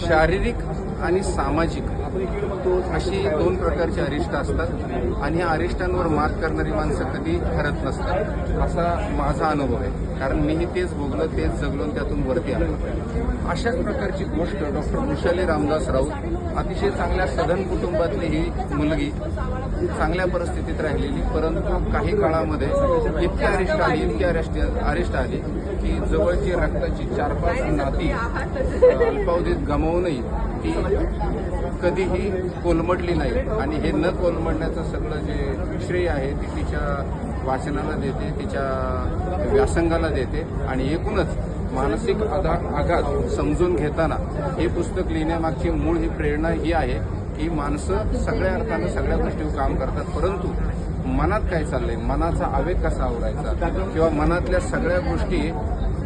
शारीरिक आणि सामाजिक अशी दोन प्रकारचे अरिष्ट असतात आणि ह्या अरिष्टांवर मात करणारी माणसं कधी हरत नसतात असा माझा अनुभव आहे. कारण मीही तेच भोगलं, तेच जगलो आणि त्यातून वरती आलो. अशाच प्रकारची गोष्ट डॉक्टर वृषाली रामदास राऊत, अतिशय चांगल्या सधन कुटुंबातली ही मुलगी, चांगल्या परिस्थितीत राहिलेली, परंतु काही काळामध्ये इतकी अरिष्ट आली की जवळची रक्ताची 4-5 नाती अल्पावधीत गमावूनही ती कधीही कोलमडली नाही. आणि हे न कोलमडण्याचं सगळं जे श्रेय आहे ती तिच्या वाचनाला देते, तिच्या व्यासंगाला देते. आणि एकूणच मानसिक आघात समजून घेताना हे पुस्तक लिहिण्यामागची मूळ ही प्रेरणा ही आहे की माणसं सगळ्या अर्थानं सगळ्या गोष्टीवर काम करतात, परंतु मनात काय चाललंय, मनाचा आवेग कसा आवरायचा किंवा मनातल्या सगळ्या गोष्टी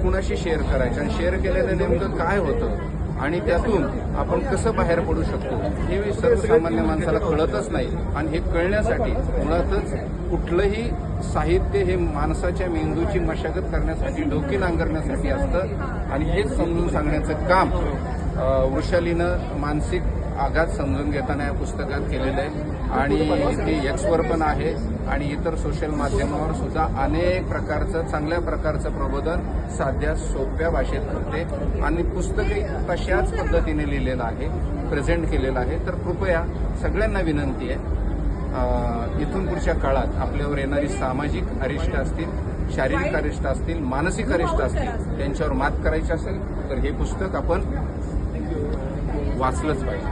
कुणाशी शेअर करायच्या आणि शेअर केल्यानं नेमकं काय होतं आणि त्यातून आपण कसं बाहेर पडू शकतो हे सर्वसामान्य माणसाला कळतच नाही. आणि हे कळण्यासाठी मुळातच कुठलंही साहित्य हे माणसाच्या मेंदूची मशागत करण्यासाठी, डोकी नांगरण्यासाठी असतं. आणि हेच समजून सांगण्याचं काम वृषालीनं मानसिक आघात समजून घेताना या पुस्तकात केलेलं आहे. आणि ते एक्सवर पण आहे आणि इतर सोशल माध्यमावर सुद्धा अनेक प्रकारचं चांगल्या प्रकारचं प्रबोधन साध्या सोप्या भाषेत करते. आणि पुस्तकही तशाच पद्धतीने लिहिलेलं आहे, प्रेझेंट केलेलं आहे. तर कृपया सगळ्यांना विनंती आहे, इथून पुढच्या काळात आपल्यावर येणारी सामाजिक अरिष्ट असतील, शारीरिक अरिष्ट असतील, मानसिक अरिष्ट असतील, त्यांच्यावर मात करायची असेल तर हे पुस्तक आपण वाचलंच पाहिजे.